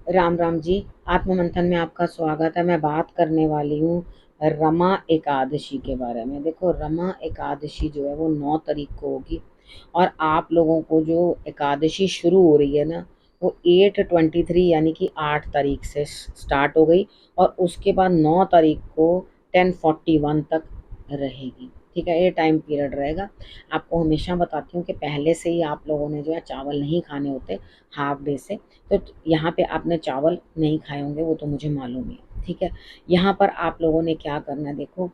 राम राम जी। आत्म मंथन में आपका स्वागत है। मैं बात करने वाली हूँ रमा एकादशी के बारे में। देखो, रमा एकादशी जो है वो 9 तारीख को होगी, और आप लोगों को जो एकादशी शुरू हो रही है ना, वो 8/23 यानी कि 8 तारीख से स्टार्ट हो गई, और उसके बाद 9 तारीख को 10/41 तक रहेगी। ठीक है, ये टाइम पीरियड रहेगा। आपको हमेशा बताती हूँ कि पहले से ही आप लोगों ने जो है चावल नहीं खाने होते हाफ डे से। तो यहाँ पे आपने चावल नहीं खाए होंगे, वो तो मुझे मालूम ही है। ठीक है, यहाँ पर आप लोगों ने क्या करना है, देखो,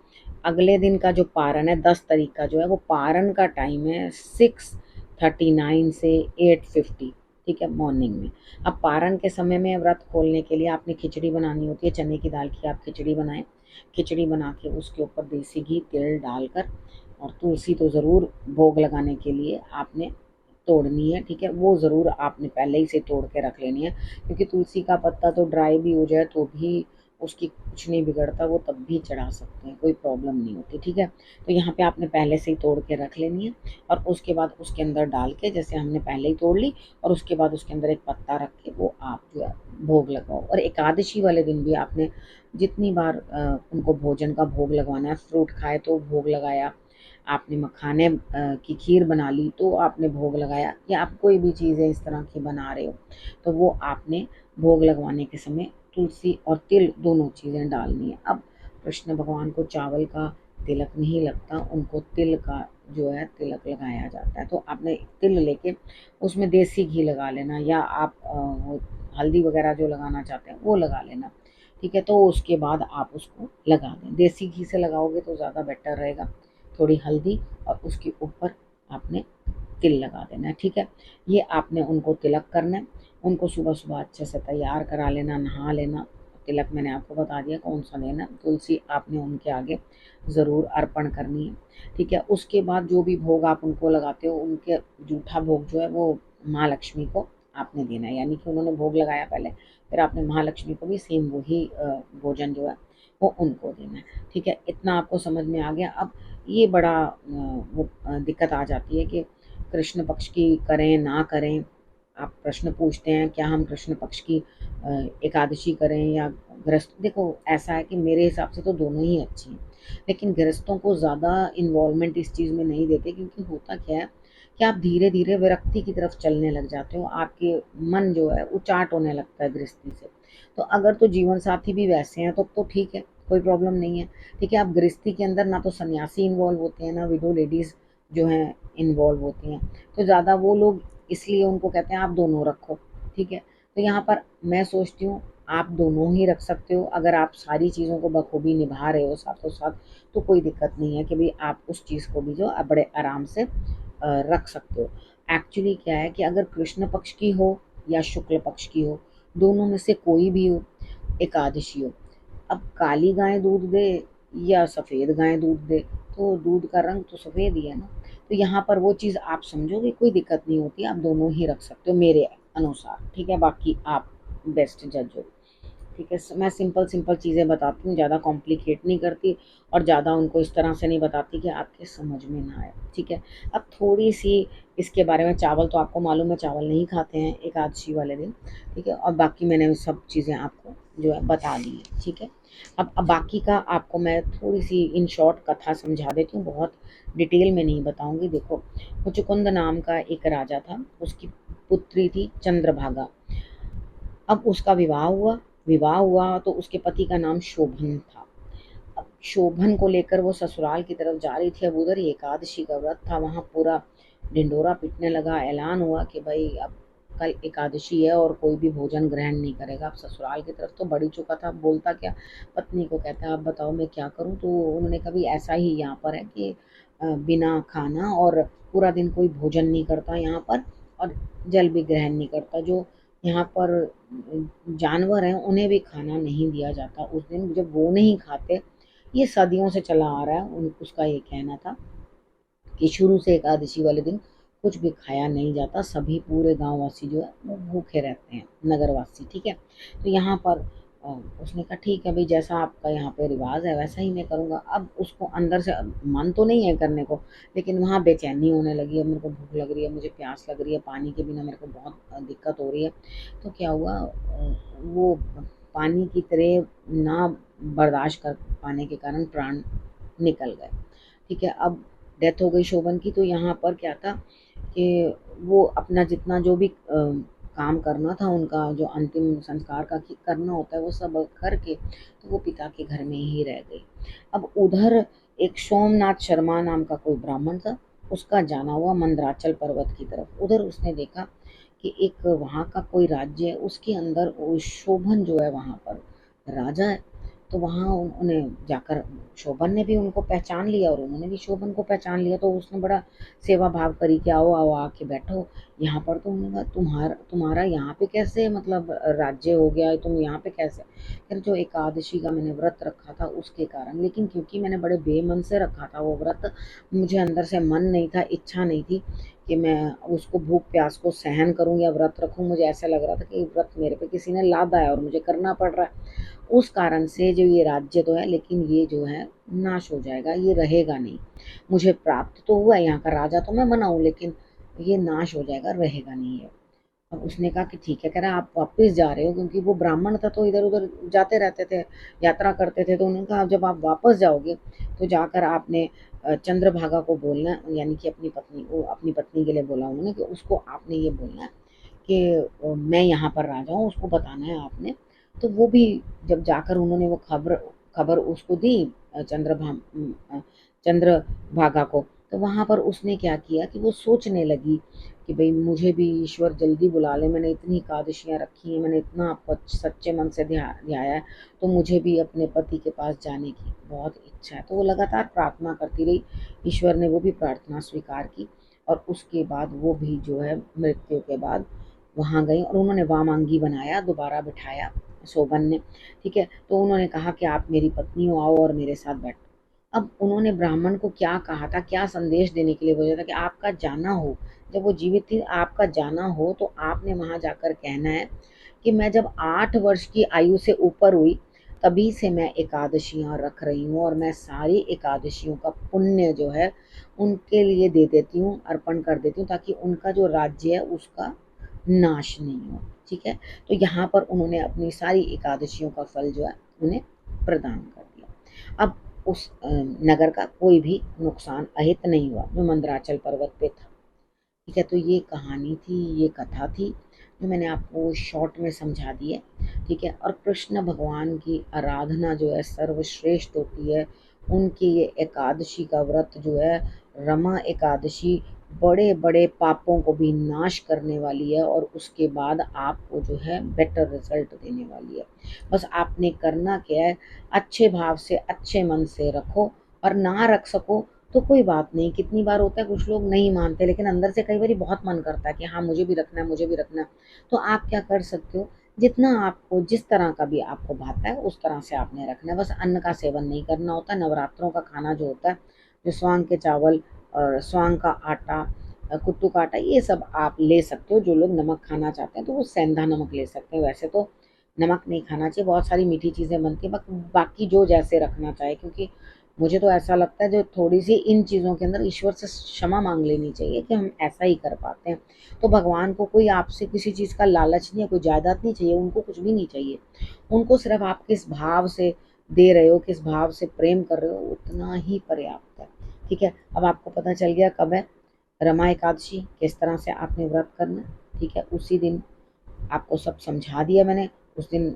अगले दिन का जो पारण है 10 तारीख का जो है, वो पारण का टाइम है 6:39 से 8:50। ठीक है, मॉर्निंग में। अब पारण के समय में व्रत खोलने के लिए आपने खिचड़ी बनानी होती है, चने की दाल की आप खिचड़ी बनाएं। खिचड़ी बना के उसके ऊपर देसी घी तेल डालकर, और तुलसी तो ज़रूर भोग लगाने के लिए आपने तोड़नी है। ठीक है, वो ज़रूर आपने पहले ही से तोड़ के रख लेनी है, क्योंकि तुलसी का पत्ता तो ड्राई भी हो जाए तो भी उसकी कुछ नहीं बिगड़ता, वो तब भी चढ़ा सकते हैं, कोई प्रॉब्लम नहीं होती। ठीक है, तो यहाँ पे आपने पहले से ही तोड़ के रख लेनी है, और उसके बाद उसके अंदर डाल के, जैसे हमने पहले ही तोड़ ली, और उसके बाद उसके अंदर एक पत्ता रख के वो आप जो है भोग लगाओ। और एकादशी वाले दिन भी आपने जितनी बार उनको भोजन का भोग लगवाना है, फ्रूट खाए तो भोग लगाया, आपने मखाने की खीर बना ली तो आपने भोग लगाया, या आप कोई भी चीज़ें इस तरह की बना रहे हो तो वो आपने भोग लगवाने के समय तुलसी और तिल दोनों चीज़ें डालनी है। अब कृष्ण भगवान को चावल का तिलक नहीं लगता, उनको तिल का जो है तिलक लगाया जाता है। तो आपने तिल लेके उसमें देसी घी लगा लेना, या आप वो हल्दी वगैरह जो लगाना चाहते हैं वो लगा लेना। ठीक है, तो उसके बाद आप उसको लगा दें। देसी घी से लगाओगे तो ज़्यादा बेटर रहेगा। थोड़ी हल्दी, और उसके ऊपर आपने तिल लगा देना है। ठीक है, ये आपने उनको तिलक करना है। उनको सुबह सुबह अच्छे से तैयार करा लेना, नहा लेना। तिलक मैंने आपको बता दिया कौन सा लेना। तुलसी आपने उनके आगे ज़रूर अर्पण करनी है। ठीक है, उसके बाद जो भी भोग आप उनको लगाते हो, उनके जूठा भोग जो है वो माँ लक्ष्मी को आपने देना है। यानी कि उन्होंने भोग लगाया पहले, फिर आपने महालक्ष्मी को भी सेम वही भोजन जो है वो उनको देना है। ठीक है, इतना आपको समझ में आ गया। अब ये बड़ा वो दिक्कत आ जाती है कि कृष्ण पक्ष की करें ना करें। आप प्रश्न पूछते हैं क्या हम कृष्ण पक्ष की एकादशी करें या गृहस्थ। देखो, ऐसा है कि मेरे हिसाब से तो दोनों ही अच्छी हैं, लेकिन गृहस्थों को ज़्यादा इन्वॉल्वमेंट इस चीज़ में नहीं देते, क्योंकि होता क्या है कि आप धीरे धीरे विरक्ति की तरफ चलने लग जाते हो। आपके मन जो है उचाट होने लगता है गृहस्थी से। तो अगर तो जीवन साथी भी वैसे हैं तो ठीक है, कोई प्रॉब्लम नहीं है। ठीक है, आप गृहस्थी के अंदर ना तो सन्यासी इन्वॉल्व होते हैं, ना विडो लेडीज़ जो हैं इन्वॉल्व होती हैं। तो ज़्यादा वो लोग इसलिए उनको कहते हैं आप दोनों रखो। ठीक है, तो यहाँ पर मैं सोचती हूँ आप दोनों ही रख सकते हो। अगर आप सारी चीज़ों को बखूबी निभा रहे हो साथों साथ, तो कोई दिक्कत नहीं है कि भाई आप उस चीज़ को भी जो बड़े आराम से रख सकते हो। एक्चुअली क्या है कि अगर कृष्ण पक्ष की हो या शुक्ल पक्ष की हो, दोनों में से कोई भी हो, एकादशी हो, अब काली गाय दूध दे या सफ़ेद गाय दूध दे, तो दूध का रंग तो सफ़ेद ही है ना। तो यहाँ पर वो चीज़ आप समझोगे, कोई दिक्कत नहीं होती, आप दोनों ही रख सकते हो मेरे अनुसार। ठीक है, बाकी आप बेस्ट जज हो। ठीक है, मैं सिंपल सिंपल चीज़ें बताती हूँ, ज़्यादा कॉम्प्लिकेट नहीं करती, और ज़्यादा उनको इस तरह से नहीं बताती कि आपके समझ में ना आए। ठीक है, अब थोड़ी सी इसके बारे में, चावल तो आपको मालूम है, चावल नहीं खाते हैं एकादशी वाले दिन। ठीक है, और बाकी मैंने सब चीज़ें आपको जो है बता दी है। ठीक है, अब बाकी का आपको मैं थोड़ी सी इन शॉर्ट कथा समझा देती हूँ, बहुत डिटेल में नहीं बताऊँगी। देखो, मुचुकुंद नाम का एक राजा था, उसकी पुत्री थी चंद्रभागा। अब उसका विवाह हुआ तो उसके पति का नाम शोभन था। अब शोभन को लेकर वो ससुराल की तरफ जा रही थी। अब उधर ही एकादशी का व्रत था, वहाँ पूरा ढिंडोरा पीटने लगा। ऐलान हुआ कि भाई अब कल एकादशी है और कोई भी भोजन ग्रहण नहीं करेगा। अब ससुराल की तरफ तो बढ़ ही चुका था। अब बोलता क्या, पत्नी को कहता है आप बताओ मैं क्या करूं। तो उन्होंने कभी ऐसा ही यहाँ पर है कि बिना खाना और पूरा दिन कोई भोजन नहीं करता यहाँ पर, और जल भी ग्रहण नहीं करता। जो यहाँ पर जानवर हैं उन्हें भी खाना नहीं दिया जाता उस दिन, जब वो नहीं खाते। ये सदियों से चला आ रहा है। उसका ये कहना था कि शुरू से एकादशी वाले दिन कुछ भी खाया नहीं जाता, सभी पूरे गांव वासी जो है वो भूखे रहते हैं, नगरवासी। ठीक है, तो यहाँ पर उसने कहा ठीक है भाई, जैसा आपका यहाँ पे रिवाज है वैसा ही मैं करूँगा। अब उसको अंदर से मन तो नहीं है करने को, लेकिन वहाँ बेचैनी होने लगी। अब मेरे को भूख लग रही है, मुझे प्यास लग रही है, पानी के बिना मेरे को बहुत दिक्कत हो रही है। तो क्या हुआ, वो पानी की तरह ना बर्दाश्त कर पाने के कारण प्राण निकल गए। ठीक है, अब डेथ हो गई शोभन की। तो यहाँ पर क्या था कि वो अपना जितना जो भी काम करना था, उनका जो अंतिम संस्कार का करना होता है वो सब करके तो वो पिता के घर में ही रह गई। अब उधर एक सोमनाथ शर्मा नाम का कोई ब्राह्मण था, उसका जाना हुआ मंदराचल पर्वत की तरफ। उधर उसने देखा कि एक वहाँ का कोई राज्य है, उसके अंदर वो शोभन जो है वहाँ पर राजा है। तो वहाँ उन्होंने जाकर, शोभन ने भी उनको पहचान लिया और उन्होंने भी शोभन को पहचान लिया। तो उसने बड़ा सेवा भाव करी कि आओ आओ आके बैठो यहाँ पर। तो उन्होंने कहा तुम्हारा यहाँ पे कैसे मतलब राज्य हो गया है, तुम यहाँ पे कैसे? फिर जो एकादशी का मैंने व्रत रखा था उसके कारण, लेकिन क्योंकि मैंने बड़े बेमन से रखा था वो व्रत, मुझे अंदर से मन नहीं था, इच्छा नहीं थी कि मैं उसको भूख प्यास को सहन करूं या व्रत रखूं। मुझे ऐसा लग रहा था कि व्रत मेरे पे किसी ने लादा है और मुझे करना पड़ रहा है। उस कारण से जो ये राज्य तो है, लेकिन ये जो है नाश हो जाएगा, ये रहेगा नहीं। मुझे प्राप्त तो हुआ है, यहाँ का राजा तो मैं बनाऊं, लेकिन ये नाश हो जाएगा, रहेगा नहीं है। अब उसने कहा कि ठीक है। कह रहा आप वापस जा रहे हो, क्योंकि वो ब्राह्मण था तो इधर उधर जाते रहते थे, यात्रा करते थे। तो उन्होंने कहा जब आप वापस जाओगे तो जाकर आपने चंद्रभागा को बोलना, यानी कि अपनी पत्नी को, अपनी पत्नी के लिए बोला उन्होंने कि उसको आपने ये बोलना है कि मैं यहाँ पर राजा हूँ, उसको बताना है आपने। तो वो भी जब जाकर उन्होंने वो खबर खबर उसको दी, चंद्रभागा को, तो वहाँ पर उसने क्या किया कि वो सोचने लगी कि भाई मुझे भी ईश्वर जल्दी बुला ले, मैंने इतनी एकादशियाँ रखी हैं, मैंने इतना आपको सच्चे मन से ध्याया है, तो मुझे भी अपने पति के पास जाने की बहुत इच्छा है। तो वो लगातार प्रार्थना करती रही, ईश्वर ने वो भी प्रार्थना स्वीकार की। और उसके बाद वो भी जो है मृत्यु के बाद वहाँ गई और उन्होंने वामांगी बनाया, दोबारा बिठाया शोभन ने। ठीक है, तो उन्होंने कहा कि आप मेरी पत्नी हो, आओ और मेरे साथ बैठो। अब उन्होंने ब्राह्मण को क्या कहा था, क्या संदेश देने के लिए बोला था कि आपका जाना हो, जब वो जीवित थी, आपका जाना हो तो आपने वहां जाकर कहना है कि मैं जब 8 वर्ष की आयु से ऊपर हुई तभी से मैं एकादशियां रख रही हूँ, और मैं सारी एकादशियों का पुण्य जो है उनके लिए दे देती हूँ, अर्पण कर देती हूँ, ताकि उनका जो राज्य है उसका नाश नहीं हो। ठीक है, तो यहाँ पर उन्होंने अपनी सारी एकादशियों का फल जो है उन्हें प्रदान कर दिया। अब उस नगर का कोई भी नुकसान अहित नहीं हुआ जो मंदराचल पर्वत पे था। ठीक है, तो ये कहानी थी, ये कथा थी जो मैंने आपको शॉर्ट में समझा दी है। ठीक है, और कृष्ण भगवान की आराधना जो है सर्वश्रेष्ठ होती है। उनकी ये एकादशी का व्रत जो है, रमा एकादशी, बड़े बड़े पापों को भी नाश करने वाली है, और उसके बाद आपको जो है बेटर रिजल्ट देने वाली है। बस आपने करना क्या है, अच्छे भाव से अच्छे मन से रखो, और ना रख सको तो कोई बात नहीं। कितनी बार होता है कुछ लोग नहीं मानते, लेकिन अंदर से कई बार बहुत मन करता है कि हाँ मुझे भी रखना है, मुझे भी रखना है। तो आप क्या कर सकते हो, जितना आपको जिस तरह का भी आपको भाता है उस तरह से आपने रखना है। बस अन्न का सेवन नहीं करना होता। नवरात्रों का खाना जो होता है, जो स्वांग के चावल और स्वांग का आटा, कुट्टू का आटा, ये सब आप ले सकते हो। जो लोग नमक खाना चाहते हैं तो वो सेंधा नमक ले सकते हैं। वैसे तो नमक नहीं खाना चाहिए, बहुत सारी मीठी चीज़ें बनती हैं, बाकी जो जैसे रखना चाहे। क्योंकि मुझे तो ऐसा लगता है जो थोड़ी सी इन चीज़ों के अंदर ईश्वर से क्षमा मांग लेनी चाहिए कि हम ऐसा ही कर पाते हैं। तो भगवान को कोई आपसे किसी चीज़ का लालच नहीं है, कोई जायदाद नहीं चाहिए, उनको कुछ भी नहीं चाहिए। उनको सिर्फ आप किस भाव से दे रहे हो, किस भाव से प्रेम कर रहे हो, उतना ही पर्याप्त है। ठीक है, अब आपको पता चल गया कब है रमा एकादशी, किस तरह से आपने व्रत करना है। ठीक है, उसी दिन आपको सब समझा दिया मैंने। उस दिन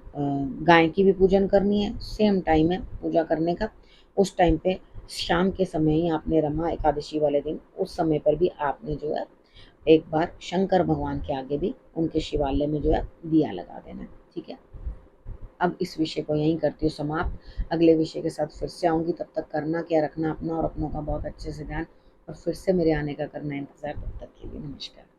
गाय की भी पूजन करनी है, सेम टाइम है पूजा करने का। उस टाइम पे शाम के समय ही आपने रमा एकादशी वाले दिन, उस समय पर भी आपने जो है एक बार शंकर भगवान के आगे भी उनके शिवालय में जो है दिया लगा देना है। ठीक है, अब इस विषय को यहीं करती हूँ समाप्त। अगले विषय के साथ फिर से आऊँगी, तब तक करना क्या, रखना अपना और अपनों का बहुत अच्छे से ध्यान, और फिर से मेरे आने का करना इंतज़ार। तब तक के लिए नमस्कार।